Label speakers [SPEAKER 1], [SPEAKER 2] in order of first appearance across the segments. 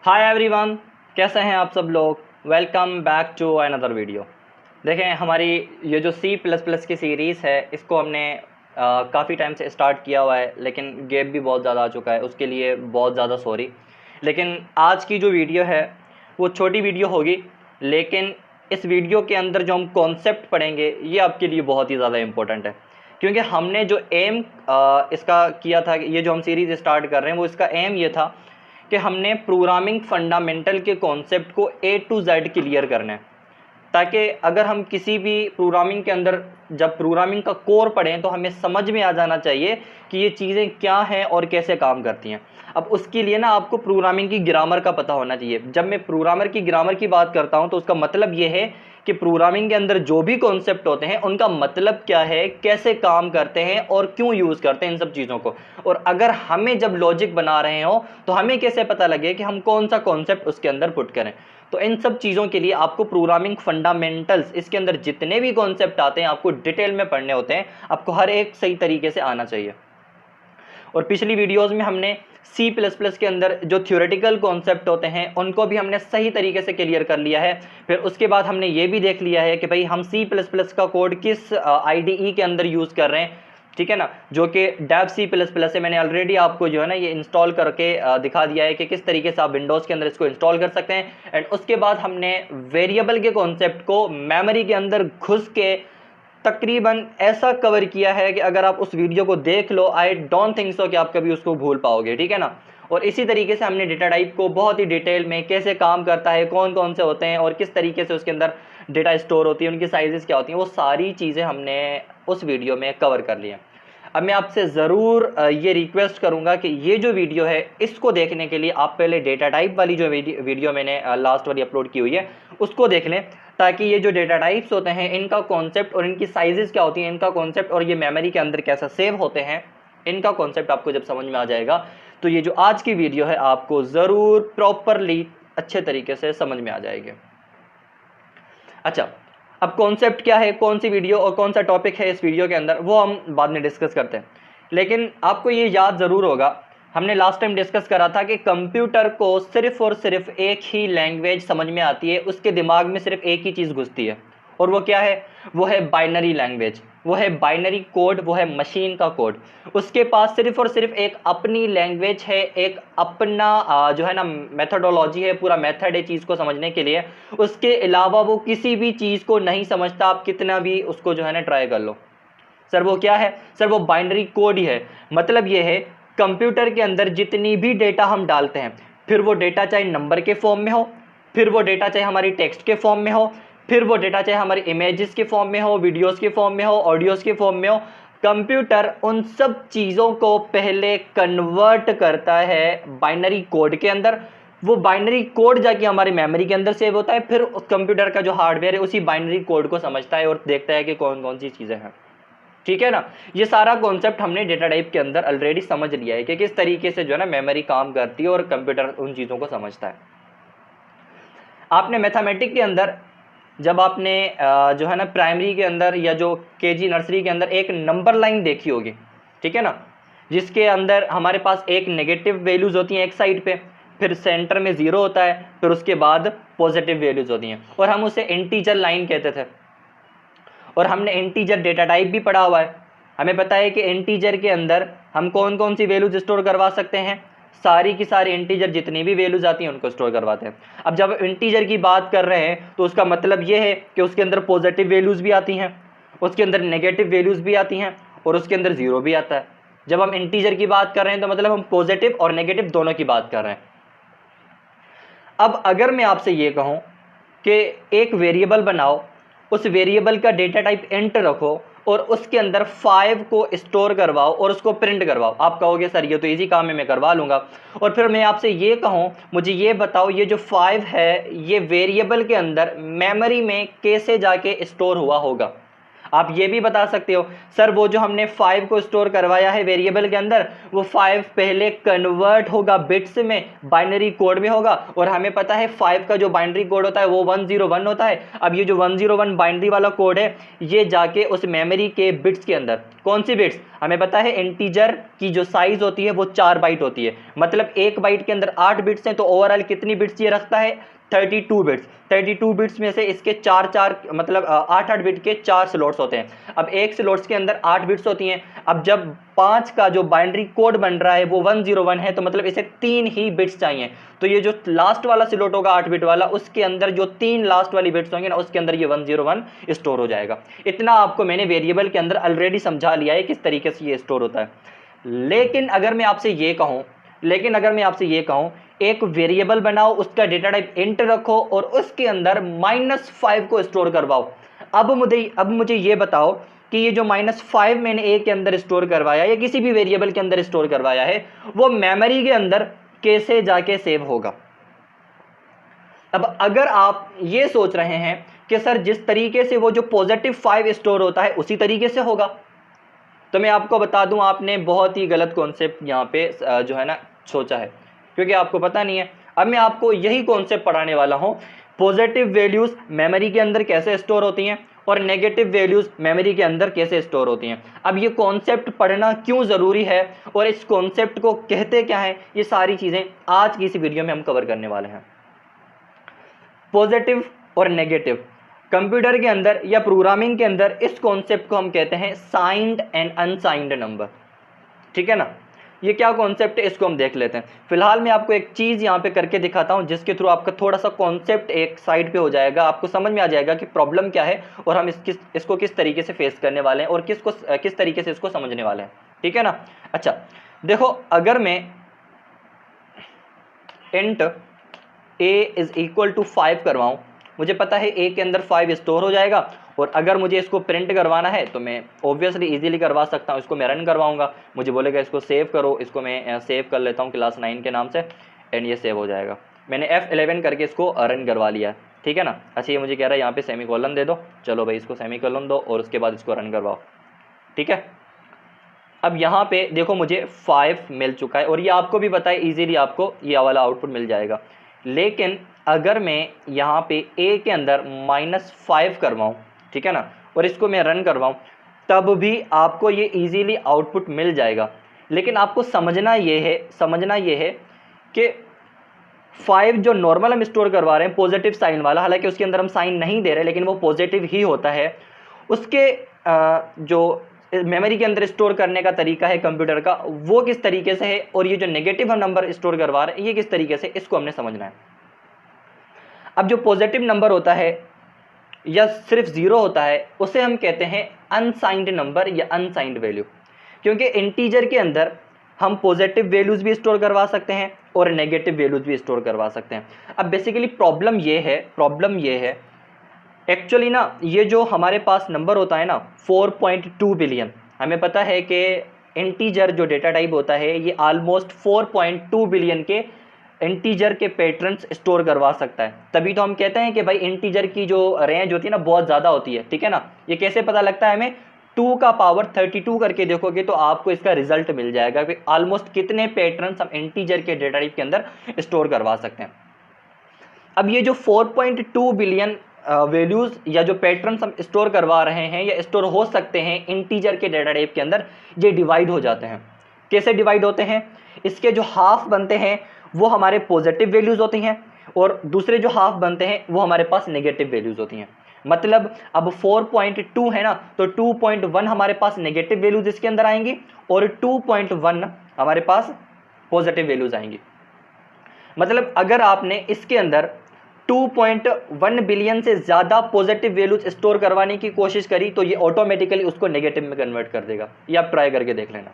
[SPEAKER 1] Hi everyone, कैसे हैं आप सब लोग। Welcome back to another video. देखें, हमारी ये जो सी प्लस प्लस की सीरीज़ है इसको हमने काफ़ी टाइम से स्टार्ट किया हुआ है, लेकिन गैप भी बहुत ज़्यादा आ चुका है, उसके लिए बहुत ज़्यादा सॉरी। लेकिन आज की जो वीडियो है वो छोटी वीडियो होगी, लेकिन इस वीडियो के अंदर जो हम कॉन्सेप्ट पढ़ेंगे ये आपके लिए बहुत ही ज़्यादा इम्पोर्टेंट है, क्योंकि हमने जो एम इसका किया था, ये जो हम सीरीज़ स्टार्ट कर रहे हैं वो इसका एम ये था कि हमने प्रोग्रामिंग फंडामेंटल के कॉन्सेप्ट को ए टू जेड क्लियर करना है, ताकि अगर हम किसी भी प्रोग्रामिंग के अंदर जब प्रोग्रामिंग का कोर पढ़ें तो हमें समझ में आ जाना चाहिए कि ये चीज़ें क्या हैं और कैसे काम करती हैं। अब उसके लिए ना आपको प्रोग्रामिंग की ग्रामर का पता होना चाहिए। जब मैं प्रोग्रामर की ग्रामर की बात करता हूं तो उसका मतलब ये है कि प्रोग्रामिंग के अंदर जो भी कॉन्सेप्ट होते हैं उनका मतलब क्या है, कैसे काम करते हैं और क्यों यूज़ करते हैं इन सब चीज़ों को। और अगर हमें जब लॉजिक बना रहे हो तो हमें कैसे पता लगे कि हम कौन सा कॉन्सेप्ट उसके अंदर पुट करें। तो इन सब चीज़ों के लिए आपको प्रोग्रामिंग फंडामेंटल्स, इसके अंदर जितने भी कॉन्सेप्ट आते हैं आपको डिटेल में पढ़ने होते हैं, आपको हर एक सही तरीके से आना चाहिए। और पिछली वीडियोस में हमने सी प्लस प्लस के अंदर जो थ्योरेटिकल कॉन्सेप्ट होते हैं उनको भी हमने सही तरीके से क्लियर कर लिया है। फिर उसके बाद हमने ये भी देख लिया है कि भाई हम सी प्लस प्लस का कोड किस IDE के अंदर यूज़ कर रहे हैं, ठीक है ना, जो कि डेव सी प्लस प्लस है। मैंने ऑलरेडी आपको जो है ना ये इंस्टॉल करके दिखा दिया है कि किस तरीके से आप विंडोज़ के अंदर इसको इंस्टॉल कर सकते हैं। एंड उसके बाद हमने वेरिएबल के कॉन्सेप्ट को मेमोरी के अंदर घुस के तकरीबन ऐसा कवर किया है कि अगर आप उस वीडियो को देख लो, आई डोंट थिंक सो कि आप कभी उसको भूल पाओगे, ठीक है ना। और इसी तरीके से हमने डेटा टाइप को बहुत ही डिटेल में कैसे काम करता है, कौन कौन से होते हैं और किस तरीके से उसके अंदर डेटा स्टोर होती है, उनकी साइजेस क्या होती हैं, वो सारी चीज़ें हमने उस वीडियो में कवर कर ली हैं। अब मैं आपसे ज़रूर ये रिक्वेस्ट करूंगा कि ये जो वीडियो है इसको देखने के लिए आप पहले डेटा टाइप वाली जो वीडियो मैंने लास्ट वाली अपलोड की हुई है उसको देख लें, ताकि ये जो डेटा टाइप्स होते हैं इनका कॉन्सेप्ट और इनकी साइजेस क्या होती हैं, इनका कॉन्सेप्ट और ये मेमोरी के अंदर कैसा सेव होते हैं, इनका कॉन्सेप्ट आपको जब समझ में आ जाएगा तो ये जो आज की वीडियो है आपको ज़रूर प्रॉपरली अच्छे तरीके से समझ में आ जाएगी। अच्छा, अब कॉन्सेप्ट क्या है, कौन सी वीडियो और कौन सा टॉपिक है इस वीडियो के अंदर, वो हम बाद में डिस्कस करते हैं। लेकिन आपको ये याद ज़रूर होगा, हमने लास्ट टाइम डिस्कस करा था कि कंप्यूटर को सिर्फ और सिर्फ एक ही लैंग्वेज समझ में आती है, उसके दिमाग में सिर्फ एक ही चीज़ घुसती है, और वो क्या है, वो है बाइनरी लैंग्वेज, वो है बाइनरी कोड, वो है मशीन का कोड। उसके पास सिर्फ और सिर्फ एक अपनी लैंग्वेज है, एक अपना जो है ना मेथोडोलॉजी है, पूरा मेथड है चीज़ को समझने के लिए। उसके अलावा वो किसी भी चीज़ को नहीं समझता, आप कितना भी उसको जो है ना ट्राई कर लो। सर वो क्या है, सर वो बाइनरी कोड ही है। मतलब ये है, कंप्यूटर के अंदर जितनी भी डेटा हम डालते हैं, फिर वो डेटा चाहे नंबर के फॉर्म में हो, फिर वो डेटा चाहे हमारी टेक्स्ट के फॉर्म में हो, फिर वो डेटा चाहे हमारी इमेजेस के फॉर्म में हो, वीडियोस के फॉर्म में हो, ऑडियोज़ के फॉर्म में हो, कंप्यूटर उन सब चीज़ों को पहले कन्वर्ट करता है बाइनरी कोड के अंदर। वो बाइनरी कोड जाके हमारी मेमोरी के अंदर सेव होता है, फिर उस कंप्यूटर का जो हार्डवेयर है उसी बाइनरी कोड को समझता है और देखता है कि कौन कौन सी चीज़ें हैं, ठीक है ना। ये सारा कॉन्सेप्ट हमने डेटा टाइप के अंदर ऑलरेडी समझ लिया है कि किस तरीके से जो है ना मेमोरी काम करती है और कंप्यूटर उन चीज़ों को समझता है। आपने मैथमेटिक्स के अंदर जब आपने जो है ना प्राइमरी के अंदर या जो KG नर्सरी के अंदर एक नंबर लाइन देखी होगी, ठीक है ना, जिसके अंदर हमारे पास एक नेगेटिव वैल्यूज़ होती हैं एक साइड पे, फिर सेंटर में 0 होता है, फिर उसके बाद पॉजिटिव वैल्यूज़ होती हैं, और हम उसे इंटीजर लाइन कहते थे। और हमने इंटीजर डेटा टाइप भी पढ़ा हुआ है, हमें पता है कि इंटीजर के अंदर हम कौन कौन सी वैल्यूज स्टोर करवा सकते हैं, सारी की सारी इंटीजर जितनी भी वैल्यूज आती हैं उनको स्टोर करवाते हैं। अब जब इंटीजर की बात कर रहे हैं तो उसका मतलब ये है कि उसके अंदर पॉजिटिव वैल्यूज भी आती हैं, उसके अंदर नेगेटिव वैल्यूज भी आती हैं, और उसके अंदर 0 भी आता है। जब हम इंटीजर की बात कर रहे हैं तो मतलब हम पॉजिटिव और नेगेटिव दोनों की बात कर रहे हैं। अब अगर मैं आपसे ये कहूँ कि एक वेरिएबल बनाओ, उस वेरिएबल का डेटा टाइप इंट रखो और उसके अंदर 5 को स्टोर करवाओ और उसको प्रिंट करवाओ, आप कहोगे सर ये तो इजी काम है, मैं करवा लूँगा। और फिर मैं आपसे ये कहूँ, मुझे ये बताओ ये जो 5 है ये वेरिएबल के अंदर मेमोरी में कैसे जाके स्टोर हुआ होगा। आप ये भी बता सकते हो, सर वो जो हमने 5 को स्टोर करवाया है वेरिएबल के अंदर, वो 5 पहले कन्वर्ट होगा बिट्स में, बाइनरी कोड में होगा, और हमें पता है 5 का जो बाइनरी कोड होता है वो 101 होता है। अब ये जो 101 बाइनरी वाला कोड है ये जाके उस मेमोरी के बिट्स के अंदर, कौन सी बिट्स? हमें पता है इंटीजर की जो साइज होती है वो 4 बाइट होती है, मतलब एक बाइट के अंदर 8 बिट्स हैं, तो ओवरऑल कितनी बिट्स ये रखता है? 32 बिट्स। 32 बिट्स में से इसके 4 मतलब 8 बिट के 4 स्लॉट्स होते हैं। अब एक स्लॉट्स के अंदर 8 बिट्स होती हैं। अब जब 5 का जो बाइनरी कोड बन रहा है वो 101 है, तो मतलब इसे 3 ही बिट्स चाहिए। तो ये जो लास्ट वाला स्लॉट होगा 8 बिट वाला, उसके अंदर जो 3 लास्ट वाली बिट्स होंगे ना, उसके अंदर ये 101 स्टोर हो जाएगा। इतना आपको मैंने वेरिएबल के अंदर ऑलरेडी समझा लिया है किस तरीके से ये स्टोर होता है। लेकिन अगर मैं आपसे ये कहूं एक वेरिएबल बनाओ, उसका डेटा टाइप इंट रखो और उसके अंदर -5 को स्टोर करवाओ। अब मुझे ये बताओ कि ये जो -5 मैंने ए के अंदर स्टोर करवाया या किसी भी वेरिएबल के अंदर स्टोर करवाया है, वो मेमोरी के अंदर कैसे जाके सेव होगा? अब अगर आप ये सोच रहे हैं कि सर जिस तरीके से वो जो +5 स्टोर होता है उसी तरीके से होगा, तो मैं आपको बता दूं आपने बहुत ही गलत कॉन्सेप्ट यहाँ पे जो है ना सोचा है, क्योंकि आपको पता नहीं है। अब मैं आपको यही कॉन्सेप्ट पढ़ाने वाला हूँ, पॉजिटिव वैल्यूज मेमोरी के अंदर कैसे स्टोर होती हैं और नेगेटिव वैल्यूज मेमोरी के अंदर कैसे स्टोर होती हैं। अब ये कॉन्सेप्ट पढ़ना क्यों ज़रूरी है और इस कॉन्सेप्ट को कहते क्या है, ये सारी चीज़ें आज की इस वीडियो में हम कवर करने वाले हैं। पॉजिटिव और नेगेटिव, कंप्यूटर के अंदर या प्रोग्रामिंग के अंदर इस कॉन्सेप्ट को हम कहते हैं साइंड एंड अनसाइंड नंबर। ठीक है ना, ये क्या कॉन्सेप्ट है इसको हम देख लेते हैं। फिलहाल मैं आपको एक चीज़ यहाँ पे करके दिखाता हूँ जिसके थ्रू आपका थोड़ा सा कॉन्सेप्ट एक साइड पे हो जाएगा, आपको समझ में आ जाएगा कि प्रॉब्लम क्या है और हम इसको किस तरीके से फेस करने वाले हैं और किस तरीके से इसको समझने वाले हैं। ठीक है ना। अच्छा देखो, अगर मैं इंट a = 5 करवाऊँ, मुझे पता है a के अंदर 5 स्टोर हो जाएगा, और अगर मुझे इसको प्रिंट करवाना है तो मैं ऑब्वियसली इजीली करवा सकता हूँ। इसको मैं रन करवाऊंगा, मुझे बोलेगा इसको सेव करो, इसको मैं सेव कर लेता हूँ क्लास 9 के नाम से, एंड ये सेव हो जाएगा। मैंने F11 करके इसको रन करवा लिया है। ठीक है ना। अच्छा ये मुझे कह रहा है यहाँ पे सेमीकोलन दे दो, चलो भाई इसको सेमीकोलन दो और उसके बाद इसको रन करवाओ। ठीक है, अब यहाँ पे देखो मुझे 5 मिल चुका है और ये आपको भी पता है ईजीली आपको ये वाला आउटपुट मिल जाएगा। लेकिन अगर मैं यहाँ पे a के अंदर -5 करवाऊँ, ठीक है ना, और इसको मैं रन करवाऊँ, तब भी आपको ये इजीली आउटपुट मिल जाएगा। लेकिन आपको समझना ये है कि 5 जो नॉर्मल हम स्टोर करवा रहे हैं पॉजिटिव साइन वाला, हालांकि उसके अंदर हम साइन नहीं दे रहे लेकिन वो पॉजिटिव ही होता है, उसके जो मेमोरी के अंदर स्टोर करने का तरीका है कंप्यूटर का, वो किस तरीके से है, और ये जो नेगेटिव हम नंबर स्टोर करवा रहे हैं ये किस तरीके से, इसको हमने समझना है। अब जो पॉजिटिव नंबर होता है या सिर्फ 0 होता है उसे हम कहते हैं अनसाइंड नंबर या अनसाइंड वैल्यू, क्योंकि इंटीजर के अंदर हम पॉजिटिव वैल्यूज भी स्टोर करवा सकते हैं और नेगेटिव वैल्यूज भी स्टोर करवा सकते हैं। अब बेसिकली प्रॉब्लम ये है एक्चुअली ना, ये जो हमारे पास नंबर होता है ना 4.2 बिलियन, हमें पता है कि इंटीजर जो डेटा टाइप होता है ये ऑलमोस्ट 4.2 बिलियन के इंटीजर के पैटर्न्स स्टोर करवा सकता है। तभी तो हम कहते हैं कि भाई इंटीजर की जो रेंज होती है ना बहुत ज़्यादा होती है। ठीक है ना, ये कैसे पता लगता है हमें, 2 का पावर 32 करके देखोगे तो आपको इसका रिजल्ट मिल जाएगा कि ऑलमोस्ट कितने पैटर्न्स हम इंटीजर के डेटा टाइप के अंदर स्टोर करवा सकते हैं। अब ये जो 4.2 बिलियन वैल्यूज़ या जो पैटर्न्स हम स्टोर करवा रहे हैं या स्टोर हो सकते हैं इंटीजर के डेटा टाइप के अंदर, ये डिवाइड हो जाते हैं। कैसे डिवाइड होते हैं, इसके जो हाफ बनते हैं वो हमारे पॉजिटिव वैल्यूज़ होती हैं और दूसरे जो हाफ बनते हैं वो हमारे पास नेगेटिव वैल्यूज़ होती हैं। मतलब अब 4.2 है ना, तो 2.1 हमारे पास नेगेटिव वैल्यूज़ इसके अंदर आएंगी और 2.1 हमारे पास पॉजिटिव वैल्यूज़ आएंगी। मतलब अगर आपने इसके अंदर 2.1 बिलियन से ज़्यादा पॉजिटिव वैल्यूज स्टोर करवाने की कोशिश करी तो ये ऑटोमेटिकली उसको नेगेटिव में कन्वर्ट कर देगा। ये आप ट्राई करके देख लेना।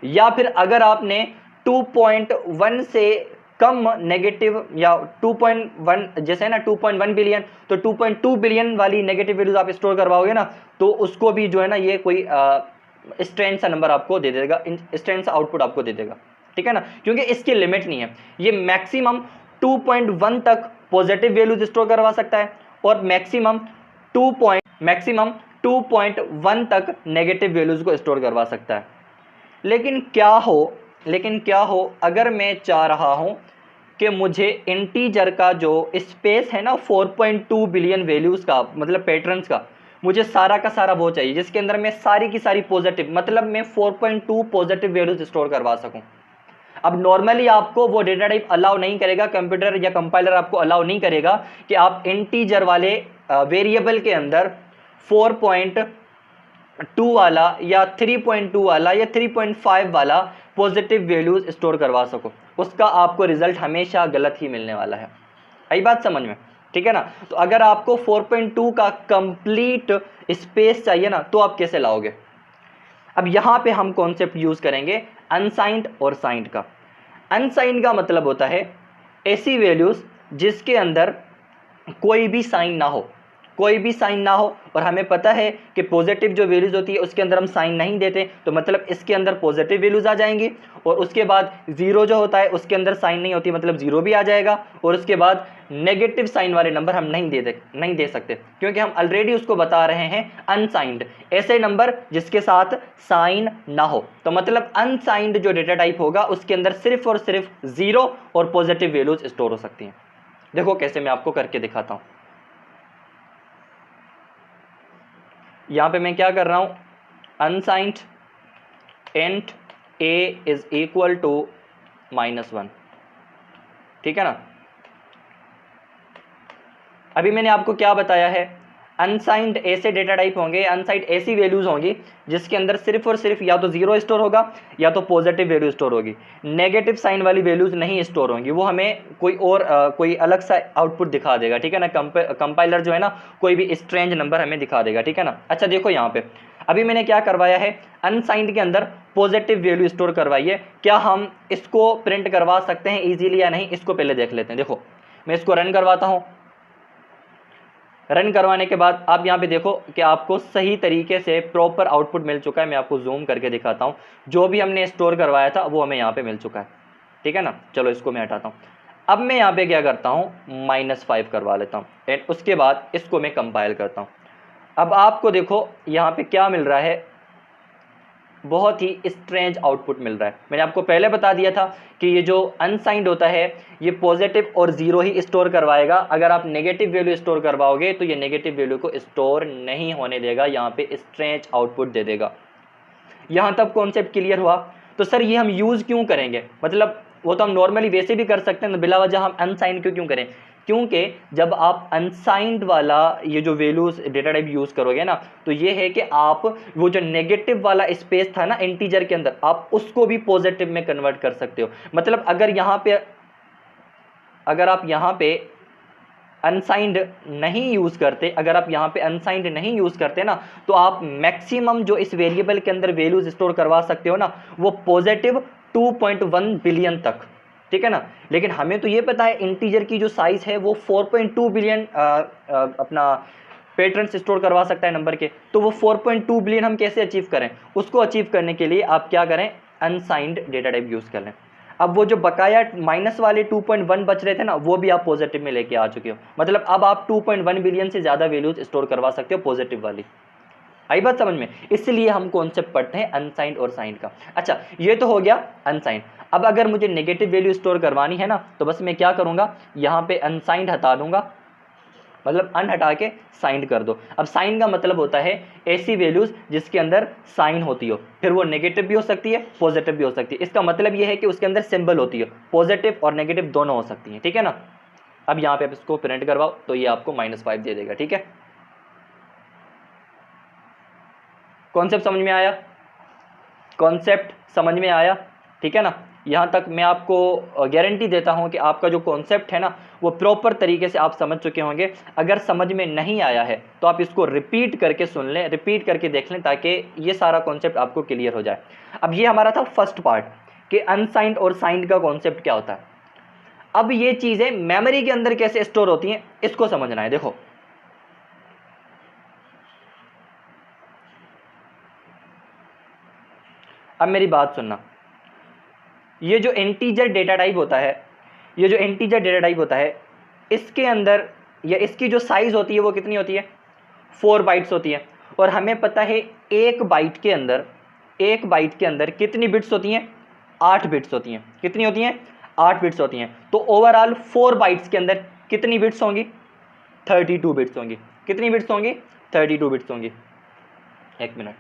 [SPEAKER 1] या फिर अगर आपने 2.1 से कम नेगेटिव या 2.1 जैसे है ना 2.1 बिलियन, तो 2.2 बिलियन वाली नेगेटिव वैल्यूज आप स्टोर करवाओगे ना, तो उसको भी जो है ना ये कोई स्ट्रेंज सा नंबर आपको दे देगा, स्ट्रेंज सा आउटपुट आपको दे देगा। ठीक है ना, क्योंकि इसकी लिमिट नहीं है, ये मैक्सिमम 2.1 तक पॉजिटिव वैल्यूज स्टोर करवा सकता है और मैक्सिमम 2.1 तक नेगेटिव वैल्यूज को स्टोर करवा सकता है। लेकिन क्या हो अगर मैं चाह रहा हूं कि मुझे इंटीजर का जो स्पेस है ना 4.2 बिलियन वैल्यूज का, मतलब पैटर्न्स का, मुझे सारा का सारा वो चाहिए जिसके अंदर मैं सारी की सारी पॉजिटिव, मतलब मैं 4.2 पॉजिटिव वैल्यूज स्टोर करवा सकूं। अब नॉर्मली आपको वो डेटा टाइप अलाउ नहीं करेगा, कंप्यूटर या कंपाइलर आपको अलाउ नहीं करेगा कि आप इंटीजर वाले वेरिएबल के अंदर 4.2 वाला या 3.2 वाला या 3.5 वाला पॉजिटिव वैल्यूज स्टोर करवा सको। उसका आपको रिजल्ट हमेशा गलत ही मिलने वाला है। आई बात समझ में? ठीक है ना। तो अगर आपको 4.2 का कंप्लीट स्पेस चाहिए ना, तो आप कैसे लाओगे? अब यहां पे हम कॉन्सेप्ट यूज करेंगे अनसाइंड और साइंड का। अनसाइंड का मतलब होता है ऐसी वैल्यूज जिसके अंदर कोई भी साइन ना हो, कोई भी साइन ना हो। और हमें पता है कि पॉजिटिव जो वैल्यूज होती है उसके अंदर हम साइन नहीं देते, तो मतलब इसके अंदर पॉजिटिव वैल्यूज आ जाएंगी। और उसके बाद जीरो जो होता है उसके अंदर साइन नहीं होती, मतलब जीरो भी आ जाएगा। और उसके बाद नेगेटिव साइन वाले नंबर हम नहीं दे सकते, क्योंकि हम ऑलरेडी उसको बता रहे हैं अनसाइंड, ऐसे नंबर जिसके साथ साइन ना हो। तो मतलब अनसाइंड जो डेटा टाइप होगा उसके अंदर सिर्फ और सिर्फ जीरो और पॉजिटिव वैल्यूज स्टोर हो सकती हैं। देखो कैसे, मैं आपको करके दिखाता हूं। यहां पे मैं क्या कर रहा हूं, unsigned int a is equal to -1, ठीक है ना। अभी मैंने आपको क्या बताया है, अनसाइंड ऐसे डेटा टाइप होंगे, अनसाइंड ऐसी वैल्यूज होंगी जिसके अंदर सिर्फ और सिर्फ या तो जीरो स्टोर होगा या तो पॉजिटिव वैल्यू स्टोर होगी। नेगेटिव साइन वाली वैल्यूज नहीं स्टोर होंगी, वो हमें कोई और कोई अलग सा आउटपुट दिखा देगा, ठीक है ना। कंपाइलर जो है ना कोई भी स्ट्रेंज नंबर हमें दिखा देगा, ठीक है ना। अच्छा देखो यहाँ पे अभी मैंने क्या करवाया है, अनसाइंड के अंदर पॉजिटिव वैल्यू स्टोर करवाई है। क्या हम इसको प्रिंट करवा सकते हैं इजीली या नहीं, इसको पहले देख लेते हैं। देखो मैं इसको रन करवाता हूँ। रन करवाने के बाद आप यहाँ पे देखो कि आपको सही तरीके से प्रॉपर आउटपुट मिल चुका है। मैं आपको जूम करके दिखाता हूँ, जो भी हमने स्टोर करवाया था वो हमें यहाँ पे मिल चुका है, ठीक है ना। चलो इसको मैं हटाता हूँ। अब मैं यहाँ पे क्या करता हूँ, -5 करवा लेता हूँ एंड उसके बाद इसको मैं कंपाइल करता हूँ। अब आपको देखो यहाँ पे क्या मिल रहा है, बहुत ही स्ट्रेंज आउटपुट मिल रहा है। मैंने आपको पहले बता दिया था कि ये जो अनसाइंड होता है ये पॉजिटिव और जीरो ही स्टोर करवाएगा। अगर आप नेगेटिव वैल्यू स्टोर करवाओगे तो ये नेगेटिव वैल्यू को स्टोर नहीं होने देगा, यहाँ पे स्ट्रेंज आउटपुट दे देगा। यहाँ तक कॉन्सेप्ट क्लियर हुआ? तो सर ये हम यूज़ क्यों करेंगे, मतलब वो तो हम नॉर्मली वैसे भी कर सकते हैं, बिला वजह हम अनसाइंड क्यों करें? क्योंकि जब आप अनसाइंड वाला ये जो वैल्यूज डेटा टाइप यूज करोगे ना, तो ये है कि आप वो जो नेगेटिव वाला स्पेस था ना इंटीजर के अंदर, आप उसको भी पॉजिटिव में कन्वर्ट कर सकते हो। मतलब अगर आप यहाँ पे अनसाइंड नहीं यूज करते, अगर आप यहाँ पे अनसाइंड नहीं यूज करते ना, तो आप मैक्सिमम जो इस वेरिएबल के अंदर वैल्यूज स्टोर करवा सकते हो ना, वो पॉजिटिव 2.1 बिलियन तक, ठीक है ना। लेकिन हमें तो ये पता है इंटीजर की जो साइज है वो 4.2 बिलियन अपना पैटर्न्स स्टोर करवा सकता है नंबर के। तो वो 4.2 बिलियन हम कैसे अचीव करें? उसको अचीव करने के लिए आप क्या करें, अनसाइंड डेटा टाइप यूज कर लें। अब वो जो बकाया माइनस वाले 2.1 बच रहे थे ना, वो भी आप पॉजिटिव में लेके आ चुके हो। मतलब अब आप 2.1 बिलियन से ज्यादा वैल्यूज स्टोर करवा सकते हो पॉजिटिव वाली। आई बात समझ में? इसलिए हम कॉन्सेप्ट पढ़ते हैं अनसाइंड और साइंड का। अच्छा ये तो हो गया अनसाइंड। अब अगर मुझे नेगेटिव वैल्यू स्टोर करवानी है ना, तो बस मैं क्या करूंगा, यहाँ पे अनसाइंड हटा दूंगा, मतलब अन हटा के साइंड कर दो। अब साइन का मतलब होता है ऐसी वैल्यूज जिसके अंदर साइन होती हो, फिर वो नेगेटिव भी हो सकती है पॉजिटिव भी हो सकती है। इसका मतलब ये है कि उसके अंदर सिंबल होती है, पॉजिटिव और नेगेटिव दोनों हो सकती हैं, ठीक है ना। अब यहाँ पे आप इसको प्रिंट करवाओ तो ये आपको -5 दे देगा, ठीक है। कॉन्सेप्ट समझ में आया? कॉन्सेप्ट समझ में आया, ठीक है ना। यहाँ तक मैं आपको गारंटी देता हूँ कि आपका जो कॉन्सेप्ट है ना वो प्रॉपर तरीके से आप समझ चुके होंगे। अगर समझ में नहीं आया है तो आप इसको रिपीट करके सुन लें, रिपीट करके देख लें, ताकि ये सारा कॉन्सेप्ट आपको क्लियर हो जाए। अब ये हमारा था फर्स्ट पार्ट कि अनसाइंड और साइंड का कॉन्सेप्ट क्या होता है। अब ये चीज़ें मेमोरी के अंदर कैसे स्टोर होती हैं इसको समझना है। देखो अब मेरी बात सुनना, ये जो इंटीजर डेटा टाइप होता है, ये जो इंटीजर डेटा टाइप होता है, इसके अंदर या इसकी जो साइज होती है वो कितनी होती है, 4 बाइट्स होती है। और हमें पता है एक बाइट के अंदर कितनी बिट्स होती हैं, 8 बिट्स होती हैं। कितनी होती हैं, 8 बिट्स होती हैं। तो ओवरऑल 4 बाइट्स के अंदर कितनी बिट्स होंगी, 32 बिट्स होंगी। कितनी बिट्स होंगी, 32 बिट्स होंगी। एक मिनट,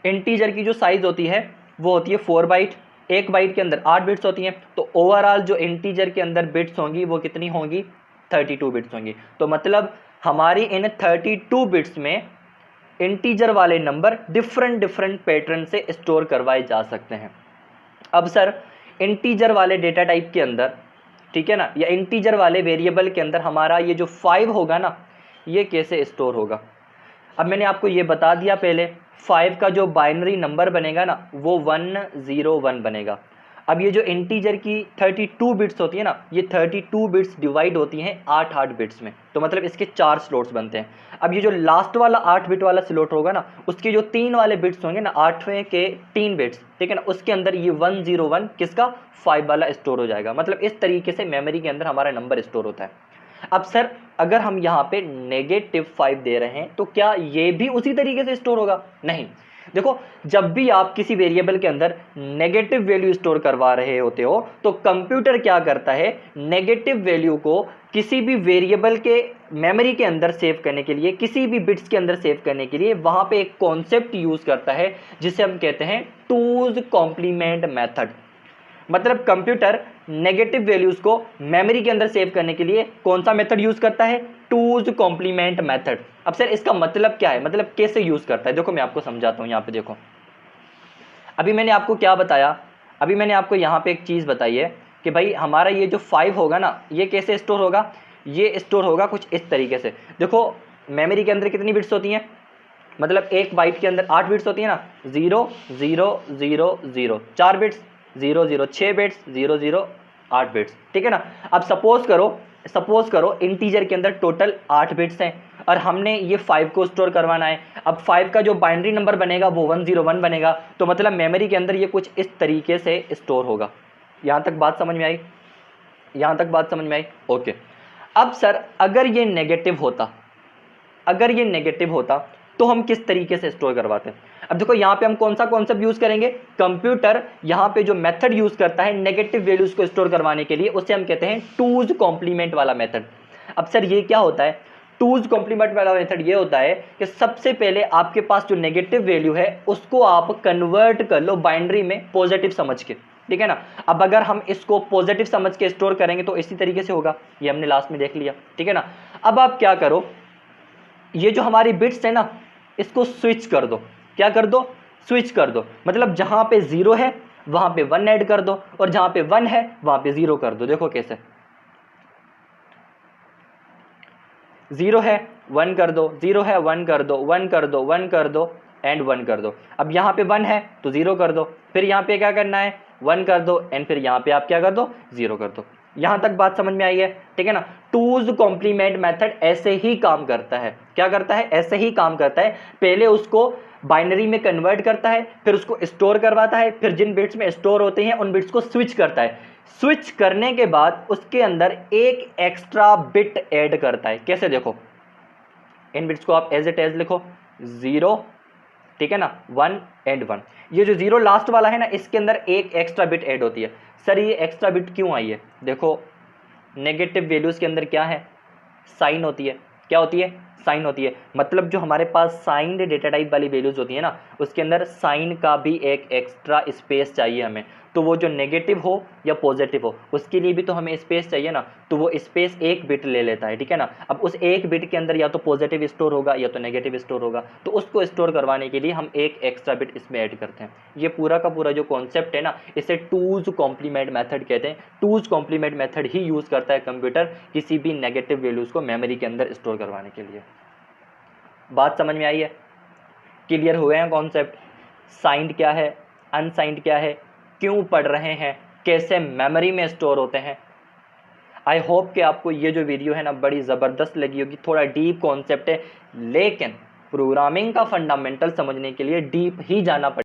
[SPEAKER 1] इंटीजर की जो साइज होती है वो होती है 4 बाइट। एक बाइट के अंदर 8 बिट्स होती हैं, तो ओवरऑल जो इंटीजर के अंदर बिट्स होंगी वो कितनी होंगी? 32 बिट्स होंगी। तो मतलब हमारी इन 32 बिट्स में इंटीजर वाले नंबर डिफरेंट डिफरेंट पैटर्न से स्टोर करवाए जा सकते हैं। अब सर इंटीजर वाले डेटा टाइप के अंदर, ठीक है ना, या इंटीजर वाले वेरिएबल के अंदर हमारा ये जो 5 होगा ना, ये कैसे स्टोर होगा? अब मैंने आपको ये बता दिया पहले, 5 का जो बाइनरी नंबर बनेगा ना वो 101 बनेगा। अब ये जो इंटीजर की 32 बिट्स होती है ना, ये 32 बिट्स डिवाइड होती हैं 8 बिट्स में, तो मतलब इसके 4 स्लॉट्स बनते हैं। अब ये जो लास्ट वाला 8 बिट वाला स्लॉट होगा ना, उसके जो 3 वाले बिट्स होंगे ना, 8वें के 3 बिट्स, ठीक है ना, उसके अंदर ये 101 किसका? 5 वाला स्टोर हो जाएगा। मतलब इस तरीके से मेमोरी के अंदर हमारा नंबर स्टोर होता है। अब सर अगर हम यहाँ पे -5 दे रहे हैं तो क्या ये भी उसी तरीके से स्टोर होगा? नहीं। देखो, जब भी आप किसी वेरिएबल के अंदर नेगेटिव वैल्यू स्टोर करवा रहे होते हो तो कंप्यूटर क्या करता है, नेगेटिव वैल्यू को किसी भी वेरिएबल के मेमोरी के अंदर सेव करने के लिए, किसी भी बिट्स के अंदर सेव करने के लिए वहां पे एक कॉन्सेप्ट यूज करता है जिसे हम कहते हैं टूज कॉम्प्लीमेंट मेथड। मतलब कंप्यूटर नेगेटिव वैल्यूज को मेमोरी के अंदर सेव करने के लिए कौन सा मेथड यूज करता है? Two's complement method. अब सर इसका मतलब क्या है, मतलब कैसे यूज करता है? देखो मैं आपको समझाता हूं। यहाँ पे देखो, अभी मैंने आपको क्या बताया, अभी मैंने आपको यहाँ पे एक चीज बताई है कि भाई हमारा ये जो 5 होगा ना, ये कैसे स्टोर होगा? ये स्टोर होगा कुछ इस तरीके से। देखो मेमोरी के अंदर कितनी बिट्स होती हैं? मतलब एक बाइट के अंदर 8 बिट्स होती है ना, 0 0 0 0, 4 बिट्स 0 0, 6 बिट्स 0 0, 8 बिट्स, ठीक है ना। अब सपोज करो इंटीजर के अंदर टोटल 8 बिट्स हैं और हमने ये 5 को स्टोर करवाना है। अब 5 का जो बाइनरी नंबर बनेगा वो 101 बनेगा, तो मतलब मेमोरी के अंदर ये कुछ इस तरीके से स्टोर होगा। यहाँ तक बात समझ में आई? यहाँ तक बात समझ में आई? ओके। अब सर अगर ये नेगेटिव होता तो हम किस तरीके से स्टोर करवाते हैं? अब देखो यहाँ पे हम कौन सा कॉन्सेप्ट यूज करेंगे? कंप्यूटर यहाँ पे जो मेथड यूज करता है नेगेटिव वैल्यूज को स्टोर करवाने के लिए, उसे हम कहते हैं टूज कॉम्प्लीमेंट वाला मेथड। अब सर ये क्या होता है? टूज कॉम्प्लीमेंट वाला मेथड ये होता है कि सबसे पहले आपके पास जो नेगेटिव वैल्यू है उसको आप कन्वर्ट कर लो बाइनरी में पॉजिटिव समझ के, ठीक है ना। अब अगर हम इसको पॉजिटिव समझ के स्टोर करेंगे तो इसी तरीके से होगा, ये हमने लास्ट में देख लिया, ठीक है ना। अब आप क्या करो, ये जो हमारी बिट्स है ना, इसको स्विच कर दो। क्या कर दो? स्विच कर दो। मतलब जहां पे 0 है वहां पे 1 ऐड कर दो और जहां पे 1 है वहां पे 0 कर दो। देखो कैसे, 0 है 1 कर दो, 0 है 1 कर दो, 1 कर दो, 1 कर दो एंड 1 कर दो। अब यहाँ पे 1 है तो 0 कर दो, फिर यहाँ पे क्या करना है? 1 कर दो एंड फिर यहाँ पे आप क्या कर दो? 0 कर दो। यहां तक बात समझ में आई है, ठीक है ना। टूज कॉम्प्लीमेंट मेथड ऐसे ही काम करता है। क्या करता है? ऐसे ही काम करता है। पहले उसको बाइनरी में कन्वर्ट करता है, फिर उसको स्टोर करवाता है, फिर जिन बिट्स में स्टोर होते हैं उन बिट्स को स्विच करता है। स्विच करने के बाद उसके अंदर एक एक्स्ट्रा बिट ऐड करता है। कैसे? देखो, इन बिट्स को आप एज इट एज लिखो, 0, ठीक है ना, 1 एंड 1। ये जो 0 लास्ट वाला है ना, इसके अंदर एक एक्स्ट्रा बिट ऐड होती है। सर ये एक्स्ट्रा बिट क्यों आई है? देखो नेगेटिव वैल्यूज के अंदर क्या है? साइन होती है। क्या होती है? साइन होती है। मतलब जो हमारे पास साइंड डेटा टाइप वाली वैल्यूज होती है ना, उसके अंदर साइन का भी एक एक्स्ट्रा स्पेस चाहिए हमें। तो वो जो नेगेटिव हो या पॉजिटिव हो उसके लिए भी तो हमें स्पेस चाहिए ना, तो वो स्पेस एक बिट ले लेता है, ठीक है ना। अब उस एक बिट के अंदर या तो पॉजिटिव स्टोर होगा या तो नेगेटिव स्टोर होगा, तो उसको स्टोर करवाने के लिए हम एक एक्स्ट्रा बिट इसमें ऐड करते हैं। ये पूरा का पूरा जो कॉन्सेप्ट है ना, इसे टूज कॉम्प्लीमेंट मेथड कहते हैं। टूज कॉम्प्लीमेंट मेथड ही यूज करता है कंप्यूटर किसी भी नेगेटिव वैल्यूज को मेमोरी के अंदर स्टोर करवाने के लिए। बात समझ में आई है? क्लियर हुए हैं कॉन्सेप्ट? साइंड क्या है, अनसाइंड क्या है, क्यों पढ़ रहे हैं, कैसे मेमोरी में स्टोर होते हैं। आई होप कि आपको ये जो वीडियो है ना बड़ी ज़बरदस्त लगी होगी। थोड़ा डीप कॉन्सेप्ट है, लेकिन प्रोग्रामिंग का फंडामेंटल समझने के लिए डीप ही जाना पड़ेगा।